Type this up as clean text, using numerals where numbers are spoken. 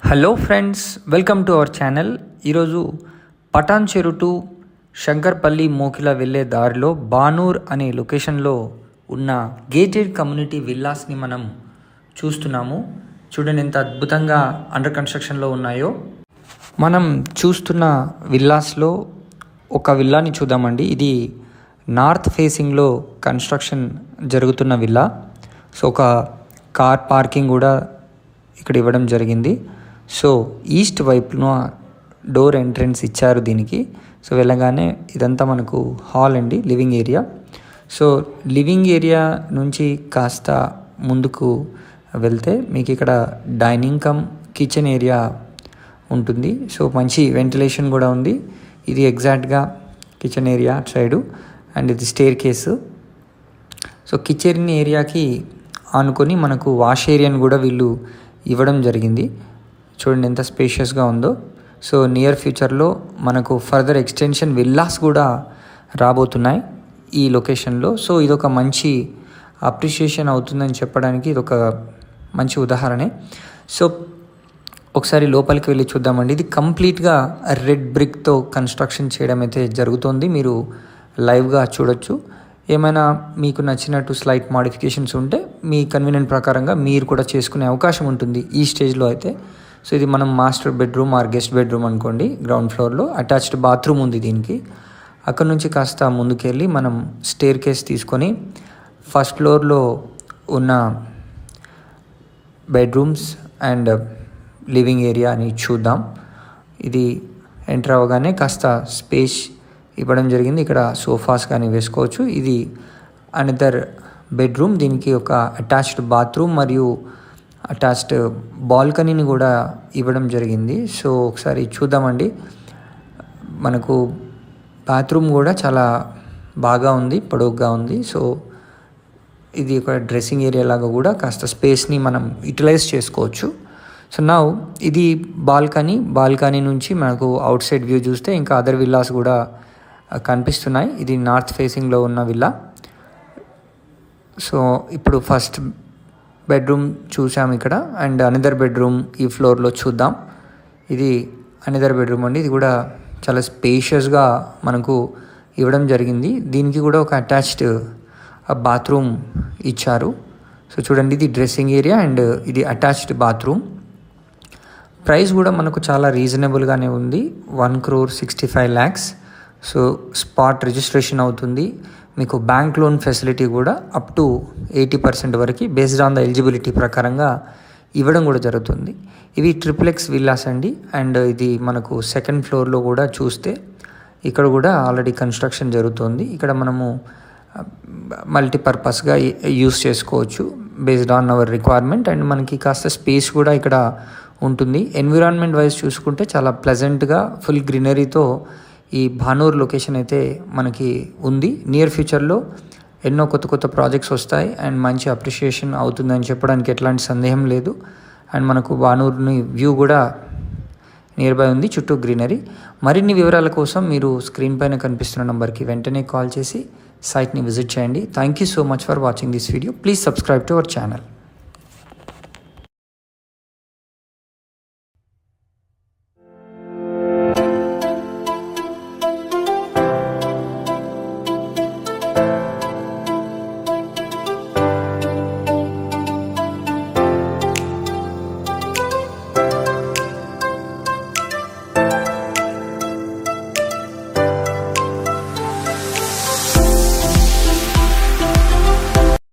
Hello friends, welcome to our channel. ఈరోజు పటాన్ చెరు to Shankarpally Mokila వెళ్ళే దారిలో బానూర్ అనే లొకేషన్లో ఉన్న గేటెడ్ కమ్యూనిటీ విల్లాస్ని మనం చూస్తున్నాము. చూడండి ఎంత అద్భుతంగా అండర్ కన్స్ట్రక్షన్లో ఉన్నాయో. మనం చూస్తున్న విల్లాస్లో ఒక విల్లాని చూద్దామండి. ఇది నార్త్ ఫేసింగ్లో కన్స్ట్రక్షన్ జరుగుతున్న విల్లా. సో ఒక కార్ పార్కింగ్ కూడా ఇక్కడ ఇవ్వడం జరిగింది. సో ఈస్ట్ వైపున డోర్ ఎంట్రన్స్ ఇచ్చారు దీనికి. సో వెళ్ళగానే ఇదంతా మనకు హాల్ అండి, living area. So living area నుంచి కాస్త ముందుకు వెళ్తే మీకు ఇక్కడ డైనింగ్ కమ్ కిచెన్ ఏరియా ఉంటుంది. సో మంచి వెంటిలేషన్ కూడా ఉంది. ఇది ఎగ్జాక్ట్గా కిచెన్ ఏరియా అటు సైడు, అండ్ ఇది స్టేర్ కేసు. సో కిచెన్ ఏరియాకి ఆనుకొని మనకు వాష్ ఏరియాని కూడా వీళ్ళు ఇవ్వడం జరిగింది. చూడండి ఎంత స్పేషియస్గా ఉందో. సో నియర్ ఫ్యూచర్లో మనకు ఫర్దర్ ఎక్స్టెన్షన్ విల్లాస్ కూడా రాబోతున్నాయి ఈ లొకేషన్లో. సో ఇదొక మంచి అప్రిషియేషన్ అవుతుందని చెప్పడానికి ఇదొక మంచి ఉదాహరణే. సో ఒకసారి లోపలికి వెళ్ళి చూద్దామండి. ఇది కంప్లీట్గా రెడ్ బ్రిక్తో కన్స్ట్రక్షన్ చేయడం అయితే జరుగుతుంది. మీరు లైవ్గా చూడొచ్చు. ఏమైనా మీకు నచ్చినట్టు స్లైట్ మాడిఫికేషన్స్ ఉంటే మీ కన్వీనియంట్ ప్రకారంగా మీరు కూడా చేసుకునే అవకాశం ఉంటుంది ఈ స్టేజ్లో అయితే. సో ఇది మనం master bedroom are guest bedroom అనుకోండి. గ్రౌండ్ ఫ్లోర్లో అటాచ్డ్ బాత్రూమ్ ఉంది దీనికి. అక్కడ నుంచి కాస్త ముందుకెళ్ళి మనం స్టేర్ కేస్ తీసుకొని ఫస్ట్ ఫ్లోర్లో ఉన్న బెడ్రూమ్స్ అండ్ లివింగ్ ఏరియా అని చూద్దాం. ఇది ఎంటర్ అవ్వగానే కాస్త స్పేస్ ఇవ్వడం జరిగింది. ఇక్కడ సోఫాస్ కానీ వేసుకోవచ్చు. ఇది అనదర్ బెడ్రూమ్. దీనికి ఒక అటాచ్డ్ బాత్రూమ్ మరియు అటాచ్డ్ బాల్కనీని కూడా ఇవ్వడం జరిగింది. సో ఒకసారి చూద్దామండి. మనకు బాత్రూమ్ కూడా చాలా బాగా ఉంది, పొడవుగా ఉంది. సో ఇది ఒక డ్రెస్సింగ్ ఏరియా లాగా కూడా కాస్త స్పేస్ని మనం యూటిలైజ్ చేసుకోవచ్చు. సో నా ఇది బాల్కనీ నుంచి మనకు అవుట్ సైడ్ వ్యూ చూస్తే ఇంకా అదర్ విల్లాస్ కూడా కనిపిస్తున్నాయి. ఇది నార్త్ ఫేసింగ్లో ఉన్న విల్లా. సో ఇప్పుడు ఫస్ట్ బెడ్రూమ్ చూసాం ఇక్కడ, అండ్ అనదర్ బెడ్రూమ్ ఈ ఫ్లోర్లో చూద్దాం. ఇది అనదర్ బెడ్రూమ్ అండి. ఇది కూడా చాలా స్పేషియస్గా మనకు ఇవ్వడం జరిగింది. దీనికి కూడా ఒక అటాచ్డ్ బాత్రూమ్ ఇచ్చారు. సో చూడండి, ఇది డ్రెస్సింగ్ ఏరియా అండ్ ఇది అటాచ్డ్ బాత్రూమ్. ప్రైస్ కూడా మనకు చాలా రీజనబుల్గానే ఉంది, 1,65,00,000. సో స్పాట్ రిజిస్ట్రేషన్ అవుతుంది. మీకు బ్యాంక్ లోన్ ఫెసిలిటీ కూడా అప్ టు 80% వరకు బేస్డ్ ఆన్ ద ఎలిజిబిలిటీ ప్రకారంగా ఇవ్వడం కూడా జరుగుతుంది. ఇవి ట్రిప్లెక్స్ విల్లాస్ అండి. అండ్ ఇది మనకు సెకండ్ ఫ్లోర్లో కూడా చూస్తే ఇక్కడ కూడా ఆల్రెడీ కన్స్ట్రక్షన్ జరుగుతుంది. ఇక్కడ మనము మల్టీపర్పస్గా యూస్ చేసుకోవచ్చు based on hour requirement. And మనకి కాస్త స్పేస్ కూడా ఇక్కడ ఉంటుంది. ఎన్విరాన్మెంట్ వైజ్ చూసుకుంటే చాలా ప్లెజెంట్గా ఫుల్ గ్రీనరీతో ఈ బానూర్ లొకేషన్ అయితే మనకి ఉంది. నియర్ ఫ్యూచర్లో ఎన్నో కొత్త ప్రాజెక్ట్స్ వస్తాయి అండ్ మంచి అప్రిషియేషన్ అవుతుందని చెప్పడానికి ఎట్లాంటి సందేహం లేదు. అండ్ మనకు బానూర్ని వ్యూ కూడా నియర్ బై ఉంది, చుట్టూ గ్రీనరీ. మరిన్ని వివరాల కోసం మీరు స్క్రీన్ పైన కనిపిస్తున్న నెంబర్కి వెంటనే కాల్ చేసి సైట్ని విజిట్ చేయండి. Thank you so much for watching this video. Please subscribe to our channel.